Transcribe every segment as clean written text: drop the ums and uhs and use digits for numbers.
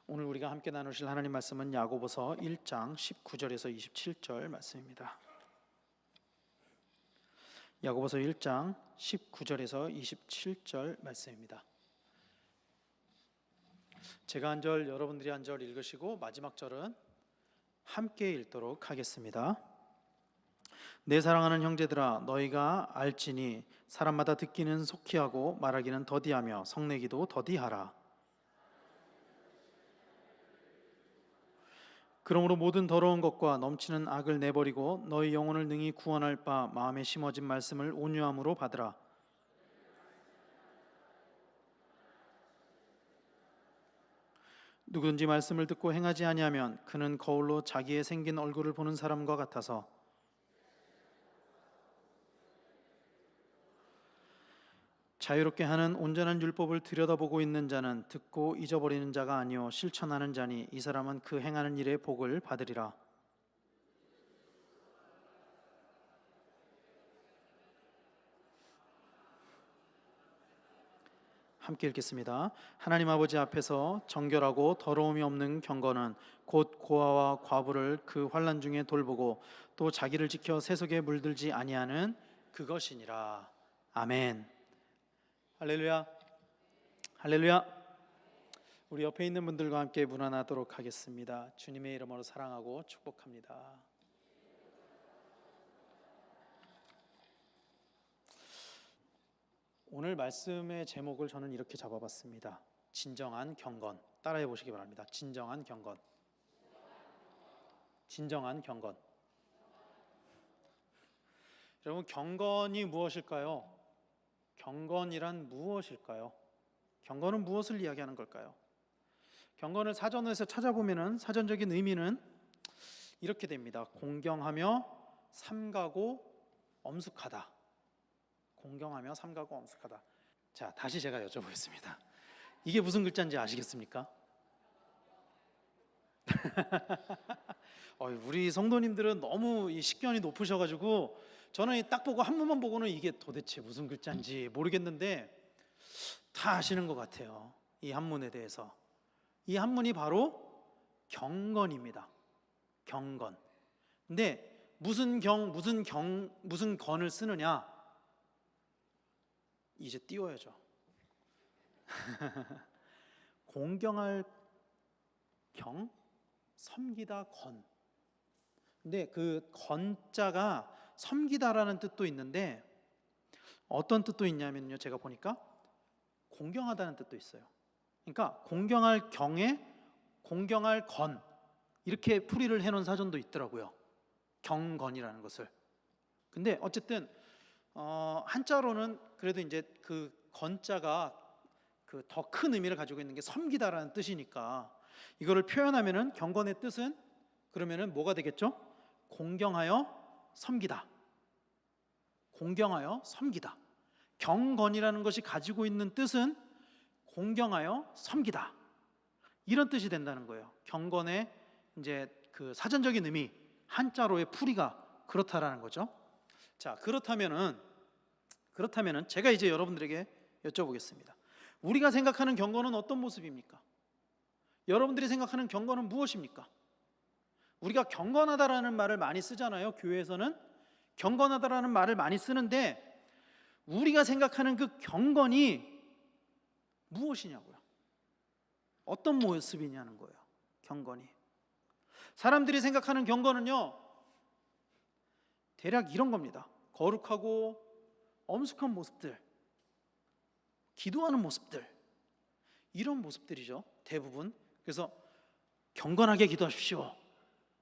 오늘 우리가 함께 나누실 하나님 말씀은 야고보서 1장 19절에서 27절 말씀입니다. 야고보서 1장 19절에서 27절 말씀입니다. 제가 한 절, 여러분들이 한 절 읽으시고 마지막 절은 함께 읽도록 하겠습니다. 내 사랑하는 형제들아, 너희가 알지니 사람마다 듣기는 속히 하고 말하기는 더디하며 성내기도 더디하라. 그러므로 모든 더러운 것과 넘치는 악을 내버리고 너희 영혼을 능히 구원할 바 마음에 심어진 말씀을 온유함으로 받으라. 누구든지 말씀을 듣고 행하지 아니하면 그는 거울로 자기의 생긴 얼굴을 보는 사람과 같아서 자유롭게 하는 온전한 율법을 들여다보고 있는 자는 듣고 잊어버리는 자가 아니요 실천하는 자니 이 사람은 그 행하는 일의 복을 받으리라. 함께 읽겠습니다. 하나님 아버지 앞에서 정결하고 더러움이 없는 경건은 곧 고아와 과부를 그 환난 중에 돌보고 또 자기를 지켜 세속에 물들지 아니하는 그것이니라. 아멘. 할렐루야. 할렐루야. 우리 옆에 있는 분들과 함께 문안하도록 하겠습니다. 주님의 이름으로 사랑하고 축복합니다. 오늘 말씀의 제목을 저는 이렇게 잡아봤습니다. 진정한 경건. 따라해 보시기 바랍니다. 진정한 경건. 진정한 경건. 여러분, 경건이 무엇일까요? 경건이란 무엇일까요? 경건은 무엇을 이야기하는 걸까요? 경건을 사전에서 찾아보면은 사전적인 의미는 이렇게 됩니다. 공경하며 삼가고 엄숙하다. 공경하며 삼가고 엄숙하다. 자, 다시 제가 여쭤보겠습니다. 이게 무슨 글자인지 아시겠습니까? 우리 성도님들은 너무 이 식견이 높으셔가지고 저는 딱 보고 한문만 보고는 이게 도대체 무슨 글자인지 모르겠는데 다 아시는 것 같아요. 이 한문에 대해서. 이 한문이 바로 경건입니다. 경건. 근데 무슨 건을 쓰느냐? 이제 띄워야죠. 공경할 경, 섬기다 건. 근데 그 건자가 섬기다라는 뜻도 있는데 어떤 뜻도 있냐면요, 제가 보니까 공경하다는 뜻도 있어요. 그러니까 공경할 경에 공경할 건, 이렇게 풀이를 해놓은 사전도 있더라고요. 경건이라는 것을. 근데 어쨌든 한자로는 그래도 이제 그 건자가 그 더 큰 의미를 가지고 있는 게 섬기다라는 뜻이니까 이거를 표현하면은 경건의 뜻은 그러면은 뭐가 되겠죠? 공경하여 섬기다. 공경하여 섬기다. 경건이라는 것이 가지고 있는 뜻은 공경하여 섬기다. 이런 뜻이 된다는 거예요. 경건의 이제 그 사전적인 의미, 한자로의 풀이가 그렇다라는 거죠. 자, 그렇다면은 제가 이제 여러분들에게 여쭤보겠습니다. 우리가 생각하는 경건은 어떤 모습입니까? 여러분들이 생각하는 경건은 무엇입니까? 우리가 경건하다라는 말을 많이 쓰잖아요. 교회에서는 경건하다라는 말을 많이 쓰는데 우리가 생각하는 그 경건이 무엇이냐고요. 어떤 모습이냐는 거예요. 경건이. 사람들이 생각하는 경건은요, 대략 이런 겁니다. 거룩하고 엄숙한 모습들, 기도하는 모습들, 이런 모습들이죠, 대부분. 그래서 경건하게 기도하십시오.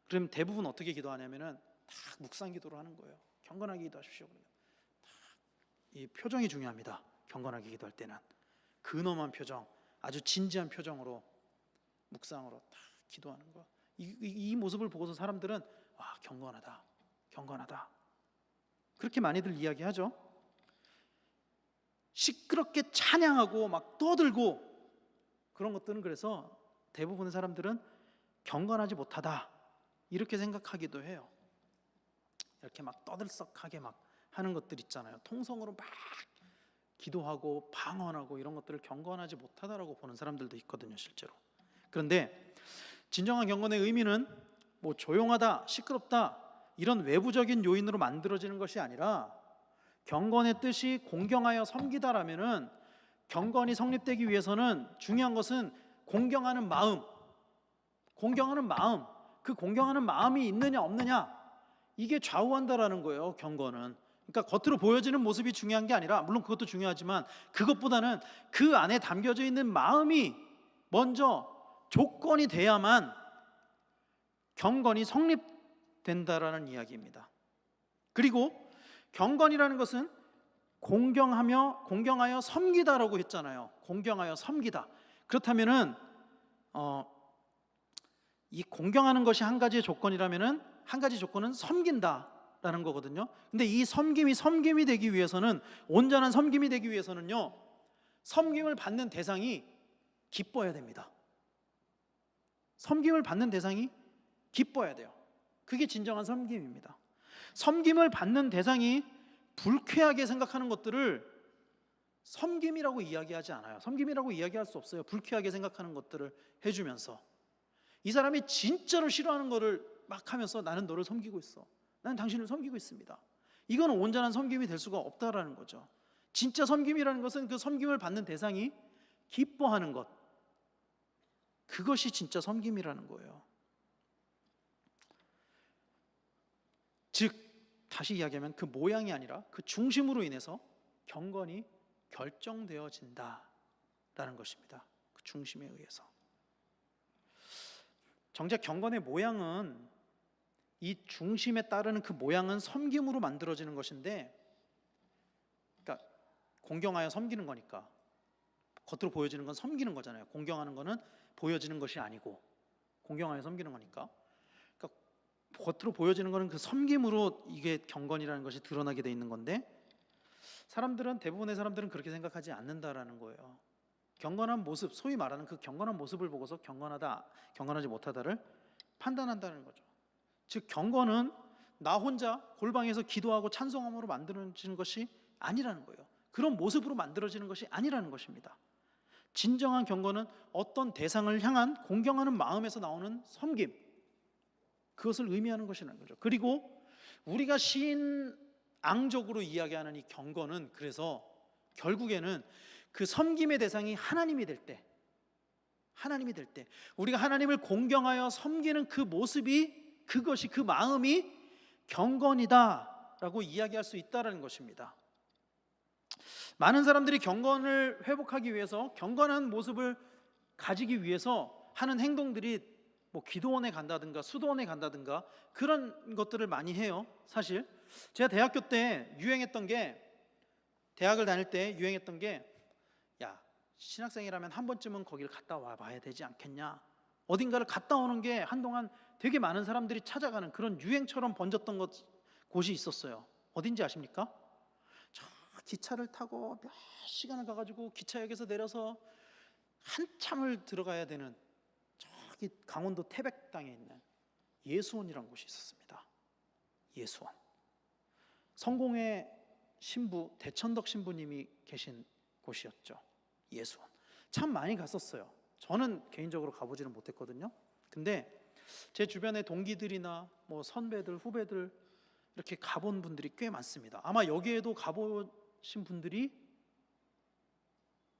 그럼 대부분 어떻게 기도하냐면은 다 묵상 기도를 하는 거예요. 경건하게 기도하십시오. 이 표정이 중요합니다. 경건하게 기도할 때는 근엄한 표정, 아주 진지한 표정으로 묵상으로 다 기도하는 거. 이 모습을 보고서 사람들은 경건하다, 경건하다, 그렇게 많이들 이야기하죠. 시끄럽게 찬양하고 막 떠들고 그런 것들은 그래서 대부분의 사람들은 경건하지 못하다 이렇게 생각하기도 해요. 이렇게 막 떠들썩하게 막 하는 것들 있잖아요. 통성으로 막 기도하고 방언하고 이런 것들을 경건하지 못하다라고 보는 사람들도 있거든요, 실제로. 그런데 진정한 경건의 의미는 뭐 조용하다, 시끄럽다 이런 외부적인 요인으로 만들어지는 것이 아니라 경건의 뜻이 공경하여 섬기다라면은 경건이 성립되기 위해서는 중요한 것은 공경하는 마음, 그 공경하는 마음이 있느냐 없느냐 이게 좌우한다라는 거예요. 경건은. 그러니까 겉으로 보여지는 모습이 중요한 게 아니라, 물론 그것도 중요하지만 그것보다는 그 안에 담겨져 있는 마음이 먼저 조건이 돼야만 경건이 성립된다라는 이야기입니다. 그리고 경건이라는 것은 공경하여 섬기다라고 했잖아요. 공경하여 섬기다. 그렇다면은 이 공경하는 것이 한 가지의 조건이라면은 한 가지 조건은 섬긴다라는 거거든요. 근데 이 섬김이 되기 위해서는, 온전한 섬김이 되기 위해서는요, 섬김을 받는 대상이 기뻐야 됩니다. 섬김을 받는 대상이 기뻐야 돼요. 그게 진정한 섬김입니다. 섬김을 받는 대상이 불쾌하게 생각하는 것들을 섬김이라고 이야기하지 않아요. 섬김이라고 이야기할 수 없어요. 불쾌하게 생각하는 것들을 해주면서 이 사람이 진짜로 싫어하는 거를 막 하면서 나는 너를 섬기고 있어, 나는 당신을 섬기고 있습니다. 이건 온전한 섬김이 될 수가 없다라는 거죠. 진짜 섬김이라는 것은 그 섬김을 받는 대상이 기뻐하는 것, 그것이 진짜 섬김이라는 거예요. 즉 다시 이야기하면 그 모양이 아니라 그 중심으로 인해서 경건이 결정되어진다라는 것입니다. 그 중심에 의해서. 정작 경건의 모양은, 이 중심에 따르는 그 모양은 섬김으로 만들어지는 것인데, 그러니까 공경하여 섬기는 거니까 겉으로 보여지는 건 섬기는 거잖아요. 공경하는 거는 보여지는 것이 아니고 공경하여 섬기는 거니까. 그러니까 겉으로 보여지는 거는 그 섬김으로 이게 경건이라는 것이 드러나게 돼 있는 건데, 대부분의 사람들은 그렇게 생각하지 않는다라는 거예요. 경건한 모습, 소위 말하는 그 경건한 모습을 보고서 경건하다, 경건하지 못하다를 판단한다는 거죠. 즉 경건은 나 혼자 골방에서 기도하고 찬송함으로 만들어지는 것이 아니라는 거예요. 그런 모습으로 만들어지는 것이 아니라는 것입니다. 진정한 경건은 어떤 대상을 향한 공경하는 마음에서 나오는 섬김, 그것을 의미하는 것이라는 거죠. 그리고 우리가 신앙적으로 이야기하는 이 경건은, 그래서 결국에는 그 섬김의 대상이 하나님이 될 때, 우리가 하나님을 공경하여 섬기는 그 모습이, 그것이, 그 마음이 경건이다라고 이야기할 수 있다는 것입니다. 많은 사람들이 경건을 회복하기 위해서, 경건한 모습을 가지기 위해서 하는 행동들이 뭐 기도원에 간다든가 수도원에 간다든가 그런 것들을 많이 해요. 사실 제가 대학교 때 유행했던 게, 대학을 다닐 때 유행했던 게, 야, 신학생이라면 한 번쯤은 거기를 갔다 와봐야 되지 않겠냐, 어딘가를 갔다 오는 게 한동안 되게 많은 사람들이 찾아가는 그런 유행처럼 번졌던 곳이 있었어요. 어딘지 아십니까? 저 기차를 타고 몇 시간을 가가지고 기차역에서 내려서 한참을 들어가야 되는 저기 강원도 태백당에 있는 예수원이라는 곳이 있었습니다. 예수원. 성공회 신부 대천덕 신부님이 계신 곳이었죠. 예수원. 참 많이 갔었어요. 저는 개인적으로 가보지는 못했거든요. 근데 제 주변의 동기들이나 뭐 선배들, 후배들 이렇게 가본 분들이 꽤 많습니다. 아마 여기에도 가보신 분들이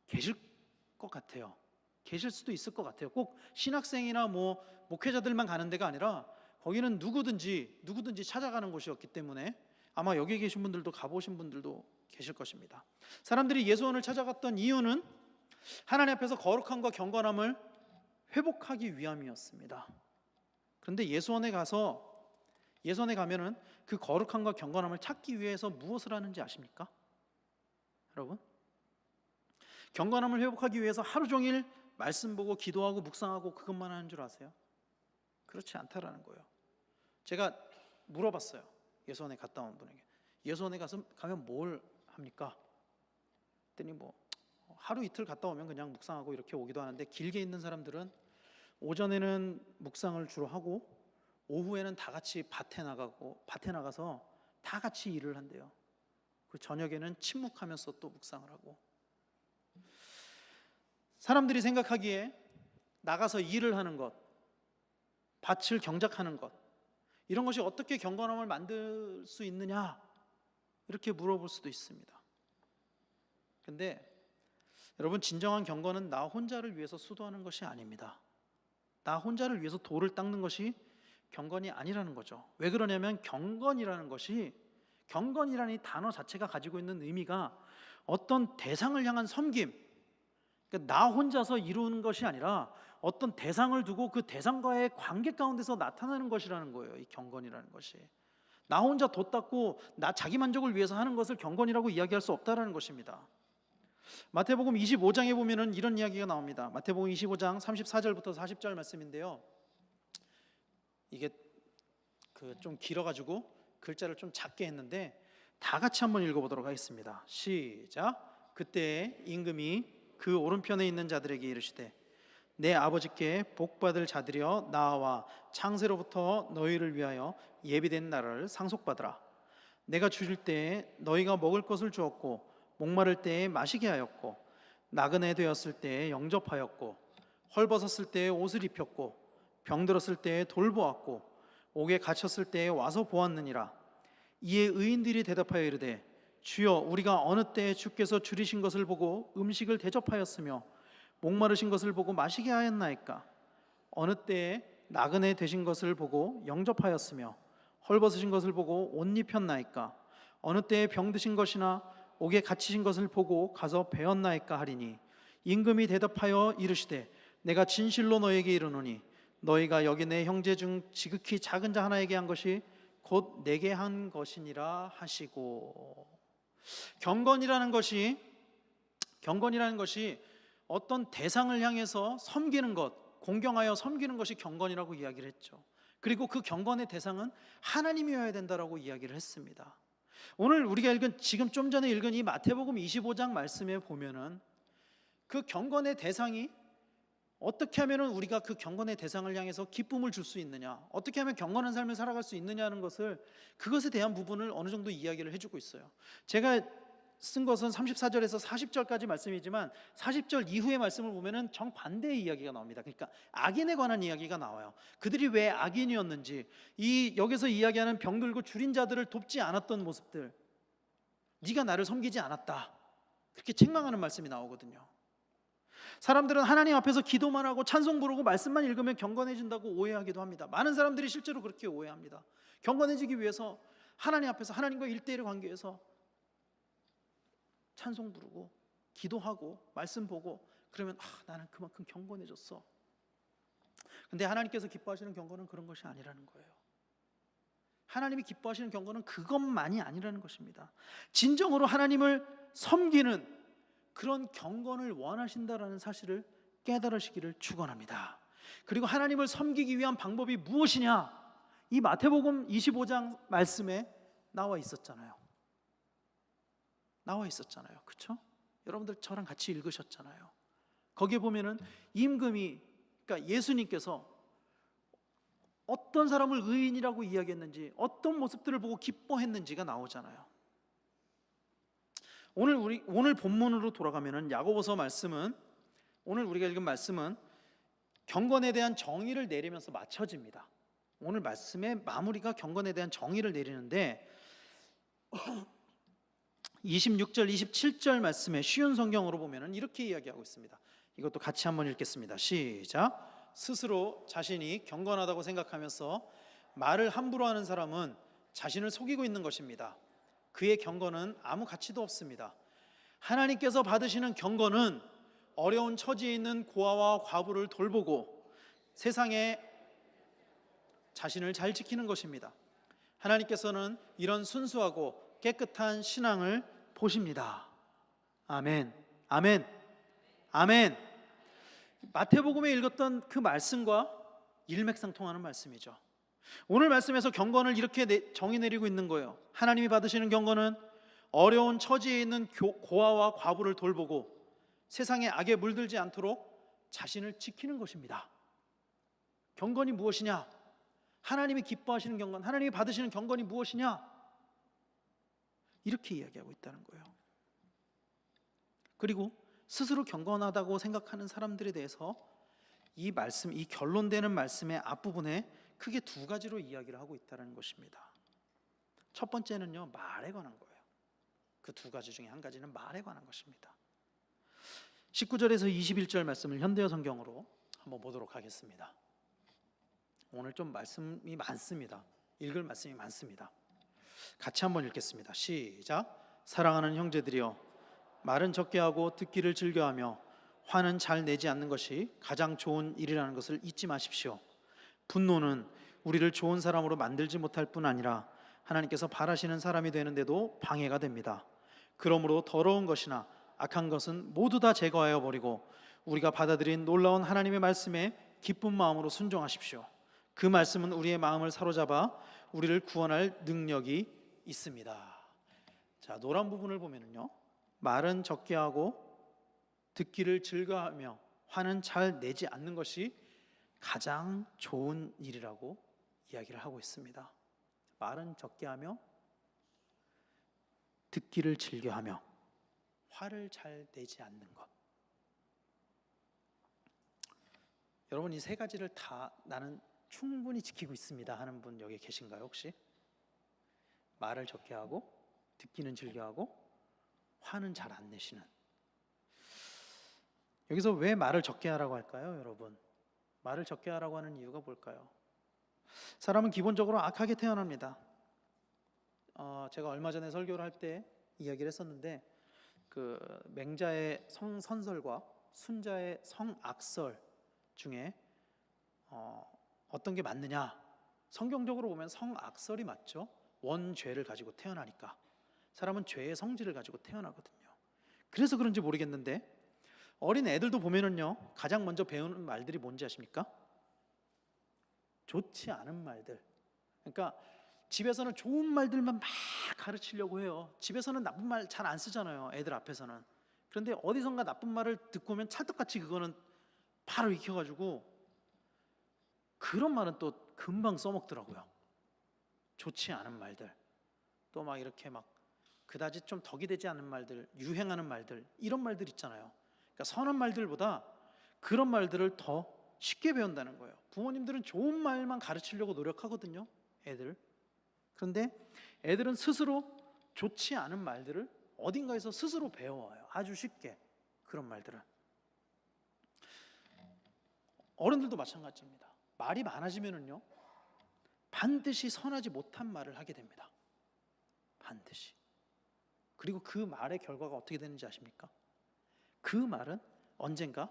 계실 것 같아요. 계실 수도 있을 것 같아요. 꼭 신학생이나 뭐 목회자들만 가는 데가 아니라 거기는 누구든지 찾아가는 곳이었기 때문에 아마 여기 계신 분들도 가보신 분들도 계실 것입니다. 사람들이 예수원을 찾아갔던 이유는 하나님 앞에서 거룩함과 경건함을 회복하기 위함이었습니다. 그런데 예수원에 가면은 그 거룩함과 경건함을 찾기 위해서 무엇을 하는지 아십니까? 여러분, 경건함을 회복하기 위해서 하루 종일 말씀 보고 기도하고 묵상하고 그것만 하는 줄 아세요? 그렇지 않다라는 거예요. 제가 물어봤어요. 예수원에 갔다 온 분에게, 예수원에 가면 뭘 합니까? 그랬더니 뭐 하루 이틀 갔다 오면 그냥 묵상하고 이렇게 오기도 하는데, 길게 있는 사람들은 오전에는 묵상을 주로 하고 오후에는 다 같이 밭에 나가서 다 같이 일을 한대요. 그리고 저녁에는 침묵하면서 또 묵상을 하고. 사람들이 생각하기에 나가서 일을 하는 것, 밭을 경작하는 것, 이런 것이 어떻게 경건함을 만들 수 있느냐, 이렇게 물어볼 수도 있습니다. 근데 여러분, 진정한 경건은 나 혼자를 위해서 수도하는 것이 아닙니다. 나 혼자를 위해서 돌을 닦는 것이 경건이 아니라는 거죠. 왜 그러냐면 경건이라는 이 단어 자체가 가지고 있는 의미가 어떤 대상을 향한 섬김, 그러니까 나 혼자서 이루는 것이 아니라 어떤 대상을 두고 그 대상과의 관계 가운데서 나타나는 것이라는 거예요. 이 경건이라는 것이 나 혼자 돛 닦고 나 자기 만족을 위해서 하는 것을 경건이라고 이야기할 수 없다라는 것입니다. 마태복음 25장에 보면은 이런 이야기가 나옵니다. 마태복음 25장 34절부터 40절 말씀인데요. 이게 좀 길어가지고 글자를 좀 작게 했는데 다 같이 한번 읽어보도록 하겠습니다. 시작. 그때 임금이 그 오른편에 있는 자들에게 이르시되 내 아버지께 복받을 자들이여 나와 창세로부터 너희를 위하여 예비된 나라를 상속받으라. 내가 주실 때에 너희가 먹을 것을 주었고 목마를 때에 마시게 하였고 나그네 되었을 때에 영접하였고 헐벗었을 때에 옷을 입혔고 병들었을 때에 돌보았고 옥에 갇혔을 때에 와서 보았느니라. 이에 의인들이 대답하여 이르되 주여 우리가 어느 때에 주께서 줄이신 것을 보고 음식을 대접하였으며 목마르신 것을 보고 마시게 하였나이까? 어느 때에 나그네 되신 것을 보고 영접하였으며 헐벗으신 것을 보고 옷 입혔나이까? 어느 때에 병드신 것이나 옥에 갇히신 것을 보고 가서 배웠나이까 하리니 임금이 대답하여 이르시되 내가 진실로 너에게 이르노니 너희가 여기 내 형제 중 지극히 작은 자 하나에게 한 것이 곧 내게 한 것이니라 하시고. 경건이라는 것이 어떤 대상을 향해서 섬기는 것, 공경하여 섬기는 것이 경건이라고 이야기를 했죠. 그리고 그 경건의 대상은 하나님이어야 된다라고 이야기를 했습니다. 오늘 우리가 지금 좀 전에 읽은 이 마태복음 25장 말씀에 보면은 그 경건의 대상이 어떻게 하면 우리가 그 경건의 대상을 향해서 기쁨을 줄 수 있느냐, 어떻게 하면 경건한 삶을 살아갈 수 있느냐는 것을, 그것에 대한 부분을 어느 정도 이야기를 해주고 있어요. 제가 쓴 것은 34절에서 40절까지 말씀이지만 40절 이후의 말씀을 보면은 정반대의 이야기가 나옵니다. 그러니까 악인에 관한 이야기가 나와요. 그들이 왜 악인이었는지, 여기서 이야기하는 병들고 줄인 자들을 돕지 않았던 모습들, 네가 나를 섬기지 않았다, 그렇게 책망하는 말씀이 나오거든요. 사람들은 하나님 앞에서 기도만 하고 찬송 부르고 말씀만 읽으면 경건해진다고 오해하기도 합니다. 많은 사람들이 실제로 그렇게 오해합니다. 경건해지기 위해서 하나님 앞에서 하나님과 1대1의 관계에서 찬송 부르고 기도하고 말씀 보고 그러면 나는 그만큼 경건해졌어. 근데 하나님께서 기뻐하시는 경건은 그런 것이 아니라는 거예요. 하나님이 기뻐하시는 경건은 그것만이 아니라는 것입니다. 진정으로 하나님을 섬기는 그런 경건을 원하신다라는 사실을 깨달으시기를 축원합니다. 그리고 하나님을 섬기기 위한 방법이 무엇이냐, 이 마태복음 25장 말씀에 나와 있었잖아요. 그렇죠? 여러분들 저랑 같이 읽으셨잖아요. 거기에 보면은 임금이, 그러니까 예수님께서 어떤 사람을 의인이라고 이야기했는지, 어떤 모습들을 보고 기뻐했는지가 나오잖아요. 오늘 본문으로 돌아가면은 야고보서 말씀은, 오늘 우리가 읽은 말씀은 경건에 대한 정의를 내리면서 맞춰집니다. 오늘 말씀의 마무리가 경건에 대한 정의를 내리는데 26절, 27절 말씀에 쉬운 성경으로 보면은 이렇게 이야기하고 있습니다. 이것도 같이 한번 읽겠습니다. 시작. 스스로 자신이 경건하다고 생각하면서 말을 함부로 하는 사람은 자신을 속이고 있는 것입니다. 그의 경건은 아무 가치도 없습니다. 하나님께서 받으시는 경건은 어려운 처지에 있는 고아와 과부를 돌보고 세상에 자신을 잘 지키는 것입니다. 하나님께서는 이런 순수하고 깨끗한 신앙을 보십니다. 아멘, 아멘, 아멘. 마태복음에 읽었던 그 말씀과 일맥상통하는 말씀이죠. 오늘 말씀에서 경건을 이렇게 정의 내리고 있는 거예요. 하나님이 받으시는 경건은 어려운 처지에 있는 고아와 과부를 돌보고 세상의 악에 물들지 않도록 자신을 지키는 것입니다. 경건이 무엇이냐? 하나님이 기뻐하시는 경건, 하나님이 받으시는 경건이 무엇이냐? 이렇게 이야기하고 있다는 거예요. 그리고 스스로 경건하다고 생각하는 사람들에 대해서 이 말씀, 이 결론되는 말씀의 앞부분에 크게 두 가지로 이야기를 하고 있다는 것입니다. 첫 번째는요, 말에 관한 거예요. 그 두 가지 중에 한 가지는 말에 관한 것입니다. 19절에서 21절 말씀을 현대어 성경으로 한번 보도록 하겠습니다. 오늘 좀 말씀이 많습니다. 읽을 말씀이 많습니다. 같이 한번 읽겠습니다. 시작. 사랑하는 형제들이여, 말은 적게 하고 듣기를 즐겨하며 화는 잘 내지 않는 것이 가장 좋은 일이라는 것을 잊지 마십시오. 분노는 우리를 좋은 사람으로 만들지 못할 뿐 아니라 하나님께서 바라시는 사람이 되는데도 방해가 됩니다. 그러므로 더러운 것이나 악한 것은 모두 다 제거하여 버리고 우리가 받아들인 놀라운 하나님의 말씀에 기쁜 마음으로 순종하십시오. 그 말씀은 우리의 마음을 사로잡아 우리를 구원할 능력이 있습니다. 자, 노란 부분을 보면은요, 말은 적게 하고 듣기를 즐거워하며 화는 잘 내지 않는 것이 가장 좋은 일이라고 이야기를 하고 있습니다. 말은 적게 하며 듣기를 즐겨하며 화를 잘 내지 않는 것. 여러분, 이 세 가지를 다 나는 충분히 지키고 있습니다 하는 분 여기 계신가요 혹시? 말을 적게 하고 듣기는 즐겨하고 화는 잘 안 내시는. 여기서 왜 말을 적게 하라고 할까요, 여러분? 말을 적게 하라고 하는 이유가 뭘까요? 사람은 기본적으로 악하게 태어납니다. 제가 얼마 전에 설교를 할 때 이야기를 했었는데, 그 맹자의 성선설과 순자의 성악설 중에 어떤 게 맞느냐? 성경적으로 보면 성악설이 맞죠. 원죄를 가지고 태어나니까. 사람은 죄의 성질을 가지고 태어나거든요. 그래서 그런지 모르겠는데 어린 애들도 보면은요, 가장 먼저 배우는 말들이 뭔지 아십니까? 좋지 않은 말들. 그러니까 집에서는 좋은 말들만 막 가르치려고 해요. 집에서는 나쁜 말 잘 안 쓰잖아요, 애들 앞에서는. 그런데 어디선가 나쁜 말을 듣고 오면 찰떡같이 그거는 바로 익혀가지고 그런 말은 또 금방 써먹더라고요. 좋지 않은 말들, 또 막 이렇게 막 그다지 좀 덕이 되지 않은 말들, 유행하는 말들, 이런 말들 있잖아요. 그러니까 선한 말들보다 그런 말들을 더 쉽게 배운다는 거예요. 부모님들은 좋은 말만 가르치려고 노력하거든요, 애들. 그런데 애들은 스스로 좋지 않은 말들을 어딘가에서 스스로 배워와요, 아주 쉽게. 그런 말들은. 어른들도 마찬가지입니다. 말이 많아지면은요, 반드시 선하지 못한 말을 하게 됩니다. 반드시. 그리고 그 말의 결과가 어떻게 되는지 아십니까? 그 말은 언젠가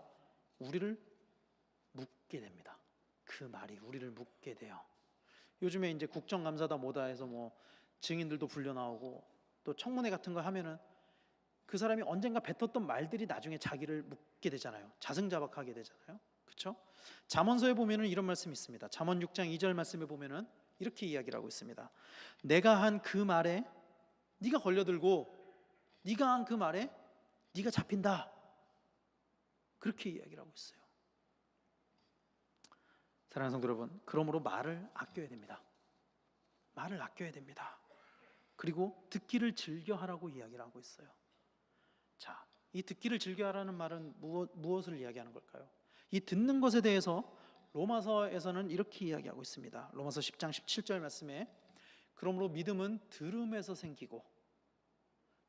우리를 묻게 됩니다. 그 말이 우리를 묻게 돼요. 요즘에 이제 국정감사다 뭐다 해서 뭐 증인들도 불려 나오고 또 청문회 같은 거 하면은 그 사람이 언젠가 뱉었던 말들이 나중에 자기를 묻게 되잖아요. 자승자박하게 되잖아요. 그렇죠? 잠언서에 보면은 이런 말씀이 있습니다. 잠언 6장 2절 말씀에 보면은 이렇게 이야기를 하고 있습니다. 내가 한 그 말에 네가 걸려들고 네가 한 그 말에 네가 잡힌다. 그렇게 이야기를 하고 있어요. 사랑하는 성도 여러분, 그러므로 말을 아껴야 됩니다. 말을 아껴야 됩니다. 그리고 듣기를 즐겨하라고 이야기를 하고 있어요. 자, 이 듣기를 즐겨하라는 말은 무엇을 이야기하는 걸까요? 이 듣는 것에 대해서 로마서에서는 이렇게 이야기하고 있습니다. 로마서 10장 17절 말씀에 그러므로 믿음은 들음에서 생기고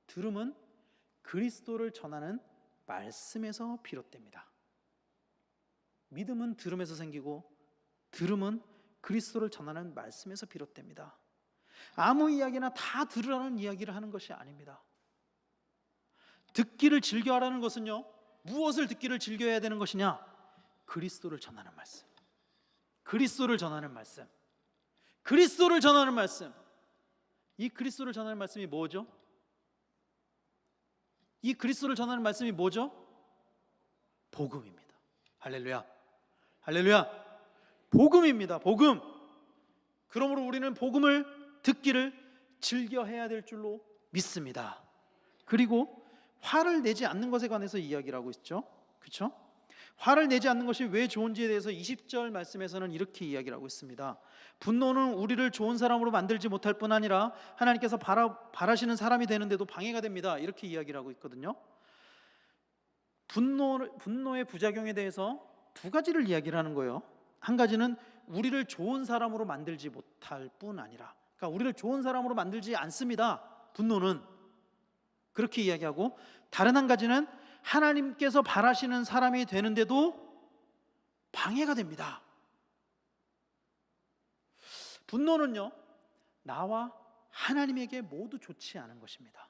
들음은 그리스도를 전하는 말씀에서 비롯됩니다. 믿음은 들음에서 생기고 들음은 그리스도를 전하는 말씀에서 비롯됩니다. 아무 이야기나 다 들으라는 이야기를 하는 것이 아닙니다. 듣기를 즐겨하라는 것은요, 무엇을 듣기를 즐겨야 되는 것이냐? 그리스도를 전하는 말씀. 그리스도를 전하는 말씀. 그리스도를 전하는 말씀. 이 그리스도를 전하는 말씀이 뭐죠? 이 그리스도를 전하는 말씀이 뭐죠? 복음입니다. 할렐루야. 할렐루야. 복음입니다. 복음. 그러므로 우리는 복음을 듣기를 즐겨해야 될 줄로 믿습니다. 그리고 화를 내지 않는 것에 관해서 이야기를 하고 있죠. 그렇죠? 화를 내지 않는 것이 왜 좋은지에 대해서 20절 말씀에서는 이렇게 이야기를 하고 있습니다. 분노는 우리를 좋은 사람으로 만들지 못할 뿐 아니라 하나님께서 바라시는 사람이 되는데도 방해가 됩니다. 이렇게 이야기를 하고 있거든요. 분노의 부작용에 대해서 두 가지를 이야기를 하는 거예요. 한 가지는 우리를 좋은 사람으로 만들지 못할 뿐 아니라, 그러니까 우리를 좋은 사람으로 만들지 않습니다. 분노는 그렇게 이야기하고, 다른 한 가지는 하나님께서 바라시는 사람이 되는데도 방해가 됩니다. 분노는요, 나와 하나님에게 모두 좋지 않은 것입니다.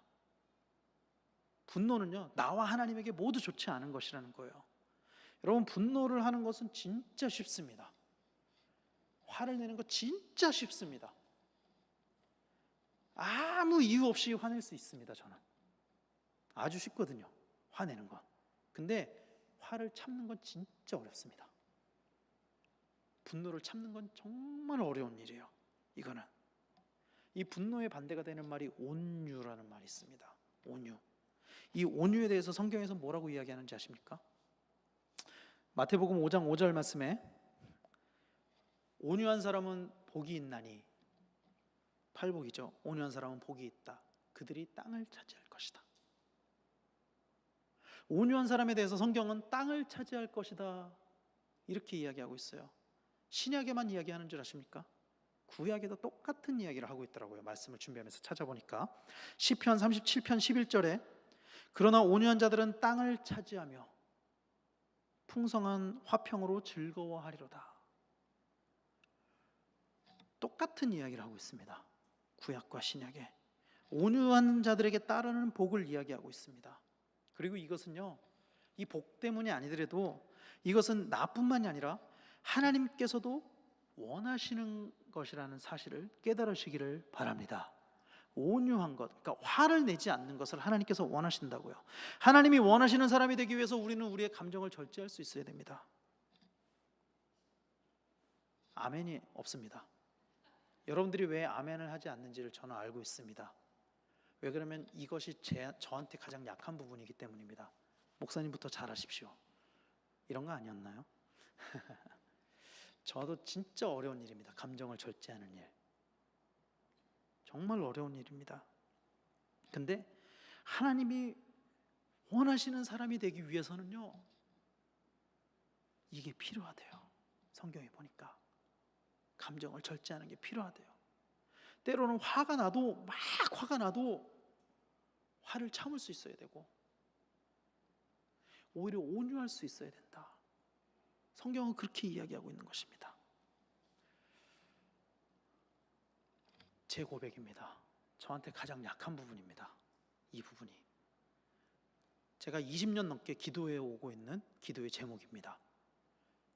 분노는요, 나와 하나님에게 모두 좋지 않은 것이라는 거예요. 여러분, 분노를 하는 것은 진짜 쉽습니다. 화를 내는 거 진짜 쉽습니다. 아무 이유 없이 화낼 수 있습니다. 저는 아주 쉽거든요, 화내는 건. 근데 화를 참는 건 진짜 어렵습니다. 분노를 참는 건 정말 어려운 일이에요. 이거는 이 분노의 반대가 되는 말이 온유라는 말이 있습니다. 온유. 이 온유에 대해서 성경에서 뭐라고 이야기하는지 아십니까? 마태복음 5장 5절 말씀에 온유한 사람은 복이 있나니, 팔복이죠. 온유한 사람은 복이 있다. 그들이 땅을 차지할 것이다. 온유한 사람에 대해서 성경은 땅을 차지할 것이다 이렇게 이야기하고 있어요. 신약에만 이야기하는 줄 아십니까? 구약에도 똑같은 이야기를 하고 있더라고요. 말씀을 준비하면서 찾아보니까 시편 37편 11절에 그러나 온유한 자들은 땅을 차지하며 풍성한 화평으로 즐거워하리로다. 똑같은 이야기를 하고 있습니다. 구약과 신약에 온유한 자들에게 따르는 복을 이야기하고 있습니다. 그리고 이것은요, 이 복 때문이 아니더라도 이것은 나뿐만이 아니라 하나님께서도 원하시는 것이라는 사실을 깨달으시기를 바랍니다. 온유한 것, 그러니까 화를 내지 않는 것을 하나님께서 원하신다고요. 하나님이 원하시는 사람이 되기 위해서 우리는 우리의 감정을 절제할 수 있어야 됩니다. 아멘이 없습니다. 여러분들이 왜 아멘을 하지 않는지를 저는 알고 있습니다. 왜 그러면 이것이 저한테 가장 약한 부분이기 때문입니다. 목사님부터 잘하십시오. 이런 거 아니었나요? 저도 진짜 어려운 일입니다. 감정을 절제하는 일. 정말 어려운 일입니다. 근데 하나님이 원하시는 사람이 되기 위해서는요, 이게 필요하대요. 성경에 보니까 감정을 절제하는 게 필요하대요. 때로는 화가 나도 화를 참을 수 있어야 되고 오히려 온유할 수 있어야 된다. 성경은 그렇게 이야기하고 있는 것입니다. 제 고백입니다. 저한테 가장 약한 부분입니다. 이 부분이. 제가 20년 넘게 기도해 오고 있는 기도의 제목입니다.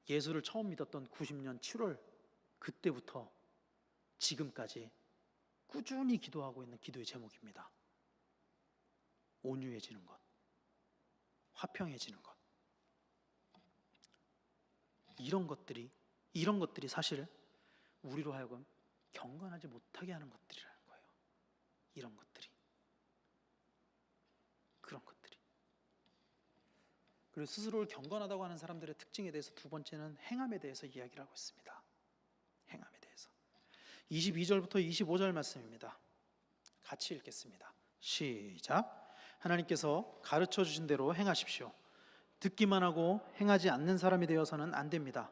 예수를 처음 믿었던 90년 7월 그때부터 지금까지 꾸준히 기도하고 있는 기도의 제목입니다. 온유해지는 것, 화평해지는 것. 이런 것들이 사실 우리로 하여금 경건하지 못하게 하는 것들이라는 거예요. 이런 것들이, 그런 것들이. 그리고 스스로를 경건하다고 하는 사람들의 특징에 대해서 두 번째는 행함에 대해서 이야기를 하고 있습니다. 행함에 대해서 22절부터 25절 말씀입니다. 같이 읽겠습니다. 시작. 하나님께서 가르쳐 주신 대로 행하십시오. 듣기만 하고 행하지 않는 사람이 되어서는 안 됩니다.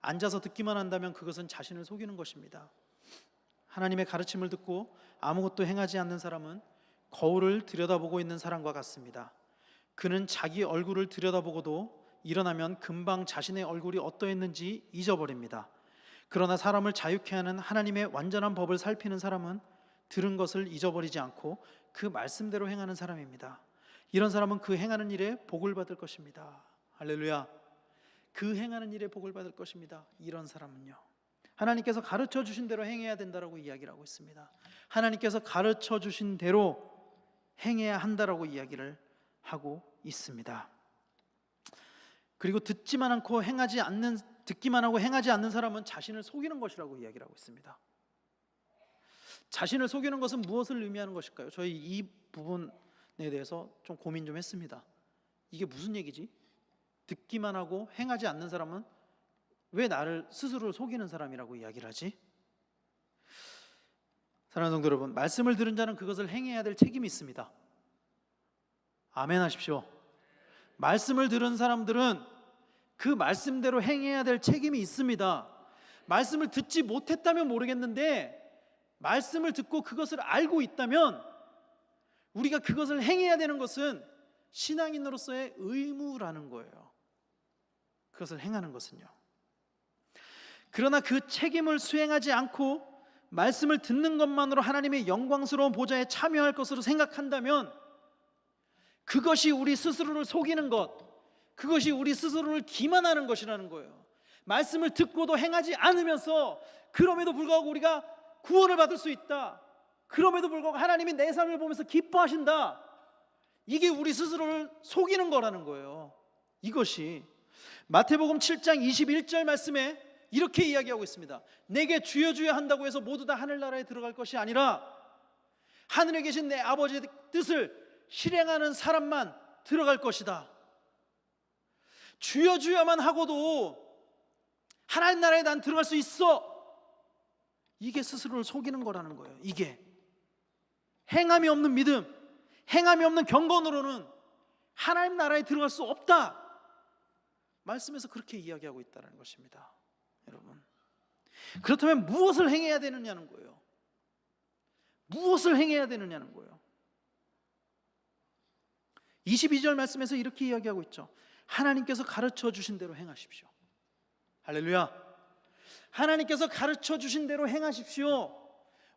앉아서 듣기만 한다면 그것은 자신을 속이는 것입니다. 하나님의 가르침을 듣고 아무것도 행하지 않는 사람은 거울을 들여다보고 있는 사람과 같습니다. 그는 자기 얼굴을 들여다보고도 일어나면 금방 자신의 얼굴이 어떠했는지 잊어버립니다. 그러나 사람을 자유케 하는 하나님의 완전한 법을 살피는 사람은 들은 것을 잊어버리지 않고 그 말씀대로 행하는 사람입니다. 이런 사람은 그 행하는 일에 복을 받을 것입니다. 할렐루야. 그 행하는 일에 복을 받을 것입니다. 이런 사람은요, 하나님께서 가르쳐 주신 대로 행해야 된다라고 이야기를 하고 있습니다. 하나님께서 가르쳐 주신 대로 행해야 한다라고 이야기를 하고 있습니다. 그리고 듣기만 하고 행하지 않는 사람은 자신을 속이는 것이라고 이야기를 하고 있습니다. 자신을 속이는 것은 무엇을 의미하는 것일까요? 저희 이 부분에 대해서 좀 고민 좀 했습니다. 이게 무슨 얘기지? 듣기만 하고 행하지 않는 사람은 왜 나를 스스로 속이는 사람이라고 이야기를 하지? 사랑하는 성도 여러분, 말씀을 들은 자는 그것을 행해야 될 책임이 있습니다. 아멘 하십시오. 말씀을 들은 사람들은 그 말씀대로 행해야 될 책임이 있습니다. 말씀을 듣지 못했다면 모르겠는데 말씀을 듣고 그것을 알고 있다면 우리가 그것을 행해야 되는 것은 신앙인으로서의 의무라는 거예요. 그것을 행하는 것은요. 그러나 그 책임을 수행하지 않고 말씀을 듣는 것만으로 하나님의 영광스러운 보좌에 참여할 것으로 생각한다면 그것이 우리 스스로를 속이는 것, 그것이 우리 스스로를 기만하는 것이라는 거예요. 말씀을 듣고도 행하지 않으면서 그럼에도 불구하고 우리가 구원을 받을 수 있다, 그럼에도 불구하고 하나님이 내 삶을 보면서 기뻐하신다, 이게 우리 스스로를 속이는 거라는 거예요. 이것이 마태복음 7장 21절 말씀에 이렇게 이야기하고 있습니다. 내게 주여 주여 한다고 해서 모두 다 하늘나라에 들어갈 것이 아니라 하늘에 계신 내 아버지의 뜻을 실행하는 사람만 들어갈 것이다. 주여 주여만 하고도 하나님 나라에 난 들어갈 수 있어, 이게 스스로를 속이는 거라는 거예요. 이게 행함이 없는 믿음, 행함이 없는 경건으로는 하나님 나라에 들어갈 수 없다. 말씀에서 그렇게 이야기하고 있다는 것입니다. 여러분, 그렇다면 무엇을 행해야 되느냐는 거예요. 무엇을 행해야 되느냐는 거예요. 22절 말씀에서 이렇게 이야기하고 있죠. 하나님께서 가르쳐 주신 대로 행하십시오. 할렐루야. 하나님께서 가르쳐 주신 대로 행하십시오.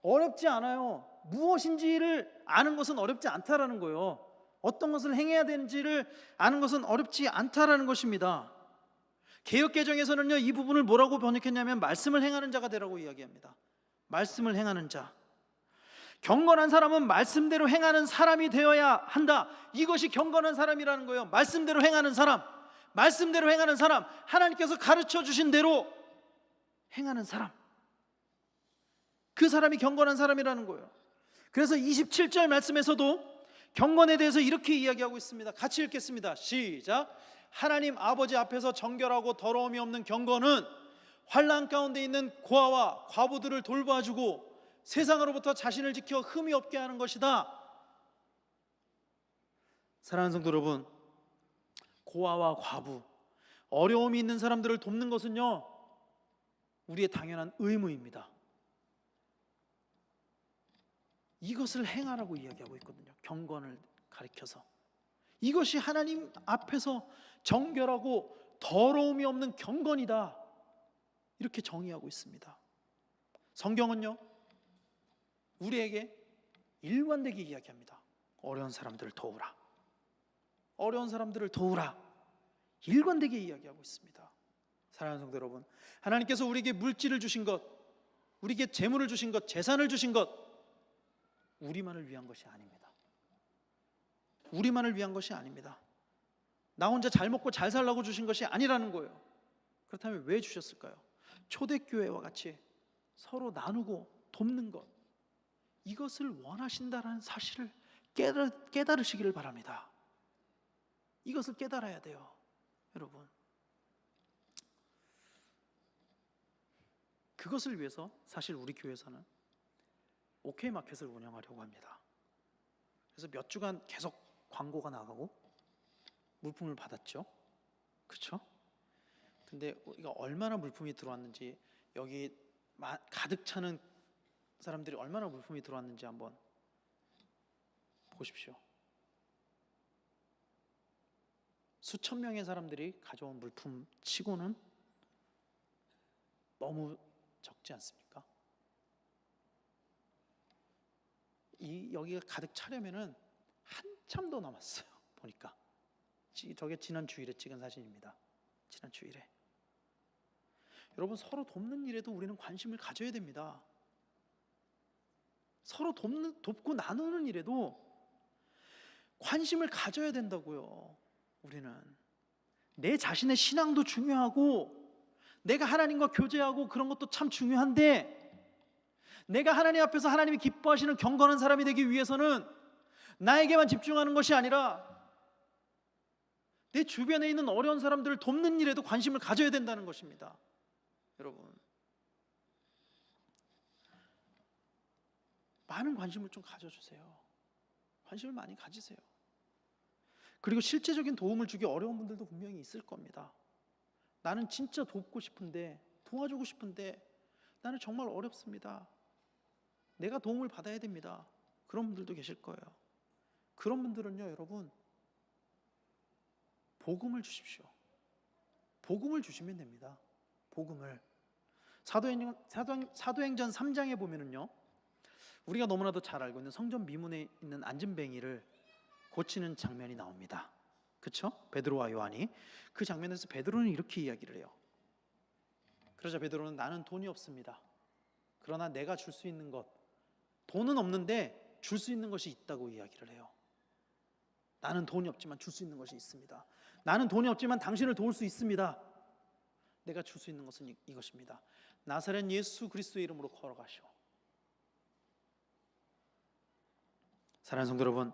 어렵지 않아요. 무엇인지를 아는 것은 어렵지 않다라는 거예요. 어떤 것을 행해야 되는지를 아는 것은 어렵지 않다라는 것입니다. 개역개정에서는요, 이 부분을 뭐라고 번역했냐면 말씀을 행하는 자가 되라고 이야기합니다. 말씀을 행하는 자. 경건한 사람은 말씀대로 행하는 사람이 되어야 한다. 이것이 경건한 사람이라는 거예요. 말씀대로 행하는 사람, 말씀대로 행하는 사람, 하나님께서 가르쳐 주신 대로 행하는 사람, 그 사람이 경건한 사람이라는 거예요. 그래서 27절 말씀에서도 경건에 대해서 이렇게 이야기하고 있습니다. 같이 읽겠습니다. 시작. 하나님 아버지 앞에서 정결하고 더러움이 없는 경건은 환난 가운데 있는 고아와 과부들을 돌봐주고 세상으로부터 자신을 지켜 흠이 없게 하는 것이다. 사랑하는 성도 여러분, 고아와 과부, 어려움이 있는 사람들을 돕는 것은요, 우리의 당연한 의무입니다. 이것을 행하라고 이야기하고 있거든요. 경건을 가리켜서 이것이 하나님 앞에서 정결하고 더러움이 없는 경건이다, 이렇게 정의하고 있습니다. 성경은요, 우리에게 일관되게 이야기합니다. 어려운 사람들을 도우라, 어려운 사람들을 도우라, 일관되게 이야기하고 있습니다. 사랑하는 성도 여러분, 하나님께서 우리에게 물질을 주신 것, 우리에게 재물을 주신 것, 재산을 주신 것, 우리만을 위한 것이 아닙니다. 우리만을 위한 것이 아닙니다. 나 혼자 잘 먹고 잘 살라고 주신 것이 아니라는 거예요. 그렇다면 왜 주셨을까요? 초대교회와 같이 서로 나누고 돕는 것, 이것을 원하신다는 사실을 깨달으시기를 바랍니다. 이것을 깨달아야 돼요, 여러분. 그것을 위해서 사실 우리 교회에서는 OK 마켓을 운영하려고 합니다. 그래서 몇 주간 계속 광고가 나가고 물품을 받았죠. 그렇죠? 근데 이거 얼마나 물품이 들어왔는지, 여기 가득 차는 사람들이 얼마나 물품이 들어왔는지 한번 보십시오. 수천 명의 사람들이 가져온 물품 치고는 너무 적지 않습니까? 여기가 가득 차려면은 한참 더 남았어요. 보니까 저게 지난 주일에 찍은 사진입니다. 지난 주일에. 여러분, 서로 돕는 일에도 우리는 관심을 가져야 됩니다. 서로 돕고 나누는 일에도 관심을 가져야 된다고요. 우리는 내 자신의 신앙도 중요하고 내가 하나님과 교제하고 그런 것도 참 중요한데, 내가 하나님 앞에서 하나님이 기뻐하시는 경건한 사람이 되기 위해서는 나에게만 집중하는 것이 아니라 내 주변에 있는 어려운 사람들을 돕는 일에도 관심을 가져야 된다는 것입니다. 여러분, 많은 관심을 좀 가져주세요. 관심을 많이 가지세요. 그리고 실제적인 도움을 주기 어려운 분들도 분명히 있을 겁니다. 나는 진짜 돕고 싶은데, 도와주고 싶은데 나는 정말 어렵습니다. 내가 도움을 받아야 됩니다. 그런 분들도 계실 거예요. 그런 분들은요, 여러분, 복음을 주십시오. 복음을 주시면 됩니다. 복음을. 사도행전 3장에 보면은요, 우리가 너무나도 잘 알고 있는 성전 미문에 있는 안진뱅이를 고치는 장면이 나옵니다. 그렇죠? 베드로와 요한이. 그 장면에서 베드로는 이렇게 이야기를 해요. 그러자 베드로는 나는 돈이 없습니다. 그러나 내가 줄 수 있는 것, 돈은 없는데 줄 수 있는 것이 있다고 이야기를 해요. 나는 돈이 없지만 줄 수 있는 것이 있습니다. 나는 돈이 없지만 당신을 도울 수 있습니다. 내가 줄 수 있는 것은 이것입니다. 나사렛 예수 그리스도의 이름으로 걸어가시오. 사랑하는 성도 여러분,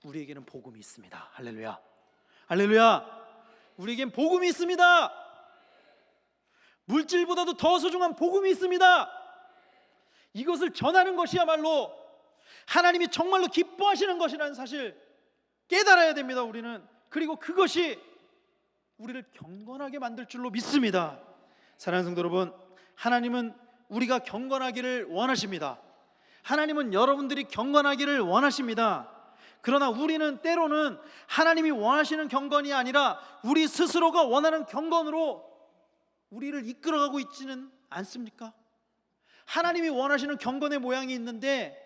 우리에게는 복음이 있습니다. 할렐루야. 할렐루야. 우리에겐 복음이 있습니다. 물질보다도 더 소중한 복음이 있습니다. 이것을 전하는 것이야말로 하나님이 정말로 기뻐하시는 것이라는 사실 깨달아야 됩니다. 우리는. 그리고 그것이 우리를 경건하게 만들 줄로 믿습니다. 사랑하는 성도 여러분, 하나님은 우리가 경건하기를 원하십니다. 하나님은 여러분들이 경건하기를 원하십니다. 그러나 우리는 때로는 하나님이 원하시는 경건이 아니라 우리 스스로가 원하는 경건으로 우리를 이끌어가고 있지는 않습니까? 하나님이 원하시는 경건의 모양이 있는데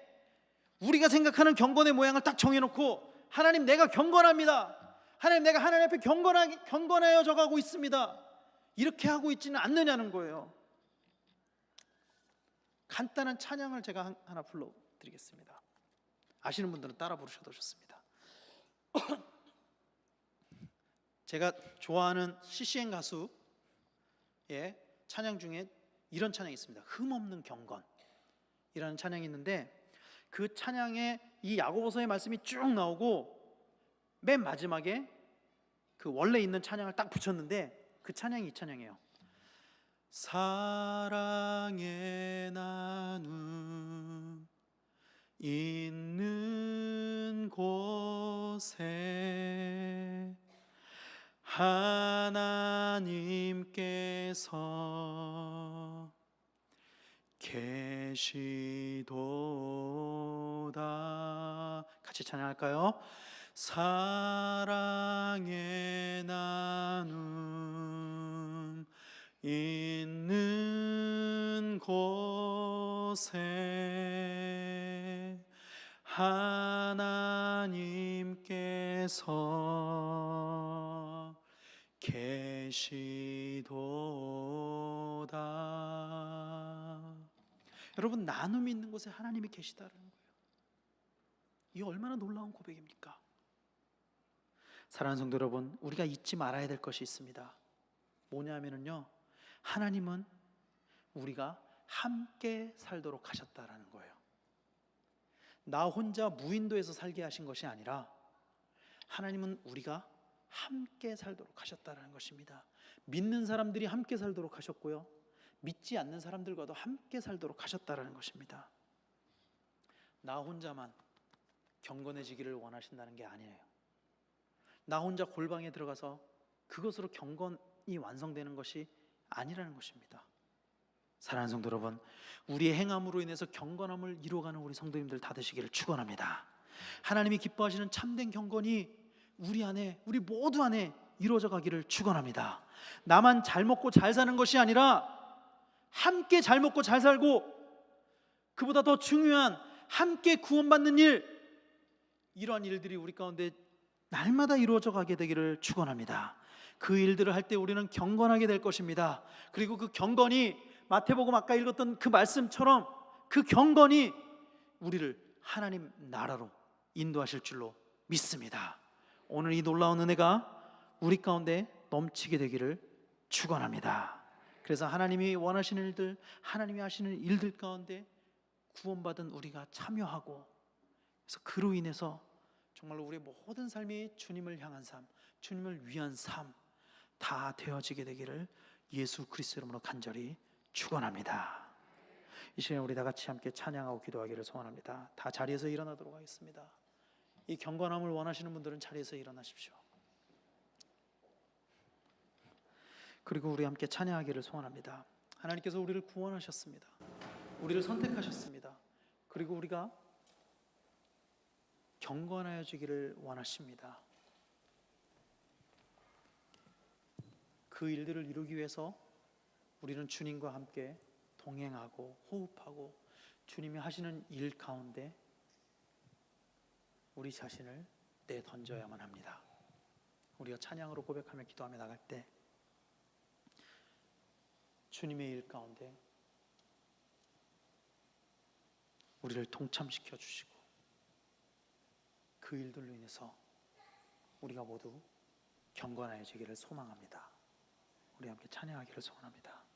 우리가 생각하는 경건의 모양을 딱 정해놓고 하나님 내가 경건합니다. 하나님 내가 하나님 앞에 경건하여져 가고 있습니다. 이렇게 하고 있지는 않느냐는 거예요. 간단한 찬양을 제가 하나 불러드리겠습니다. 아시는 분들은 따라 부르셔도 좋습니다. 제가 좋아하는 CCM 가수의 찬양 중에 이런 찬양이 있습니다. 흠없는 경건이라는 찬양이 있는데 그 찬양에 이 야고보서의 말씀이 쭉 나오고 맨 마지막에 그 원래 있는 찬양을 딱 붙였는데 그 찬양이 이 찬양이에요. 사랑의 나눔 있는 곳에 하나님께서 계시도다. 같이 찬양할까요? 사랑의 나눔 있는 곳에 하나님께서 계시도다. 여러분, 나눔이 있는 곳에 하나님이 계시다는 거예요. 이 얼마나 놀라운 고백입니까? 사랑하는 성도 여러분, 우리가 잊지 말아야 될 것이 있습니다. 뭐냐면요, 하나님은 우리가 함께 살도록 하셨다라는 거예요. 나 혼자 무인도에서 살게 하신 것이 아니라 하나님은 우리가 함께 살도록 하셨다라는 것입니다. 믿는 사람들이 함께 살도록 하셨고요, 믿지 않는 사람들과도 함께 살도록 하셨다라는 것입니다. 나 혼자만 경건해지기를 원하신다는 게 아니에요. 나 혼자 골방에 들어가서 그것으로 경건이 완성되는 것이 아니라는 것입니다. 사랑하는 성도 여러분, 우리의 행함으로 인해서 경건함을 이루어가는 우리 성도님들 다 되시기를 축원합니다. 하나님이 기뻐하시는 참된 경건이 우리 안에, 우리 모두 안에 이루어져 가기를 축원합니다. 나만 잘 먹고 잘 사는 것이 아니라 함께 잘 먹고 잘 살고, 그보다 더 중요한 함께 구원받는 일, 이러한 일들이 우리 가운데 날마다 이루어져 가게 되기를 축원합니다. 그 일들을 할 때 우리는 경건하게 될 것입니다. 그리고 그 경건이 마태복음 아까 읽었던 그 말씀처럼 그 경건이 우리를 하나님 나라로 인도하실 줄로 믿습니다. 오늘 이 놀라운 은혜가 우리 가운데 넘치게 되기를 축원합니다. 그래서 하나님이 원하시는 일들, 하나님이 하시는 일들 가운데 구원받은 우리가 참여하고, 그래서 그로 인해서 정말로 우리의 모든 삶이 주님을 향한 삶, 주님을 위한 삶 다 되어지게 되기를 예수 그리스도 이름으로 간절히 축원합니다. 이 시간에 우리 다 같이 함께 찬양하고 기도하기를 소원합니다. 다 자리에서 일어나도록 하겠습니다. 이 경건함을 원하시는 분들은 자리에서 일어나십시오. 그리고 우리 함께 찬양하기를 소원합니다. 하나님께서 우리를 구원하셨습니다. 우리를 선택하셨습니다. 그리고 우리가 경건하여지기를 원하십니다. 그 일들을 이루기 위해서 우리는 주님과 함께 동행하고 호흡하고 주님이 하시는 일 가운데 우리 자신을 내던져야만 합니다. 우리가 찬양으로 고백하며 기도하며 나갈 때 주님의 일 가운데 우리를 동참시켜 주시고 그 일들로 인해서 우리가 모두 경건해지기를 소망합니다. 우리 함께 찬양하기를 소원합니다.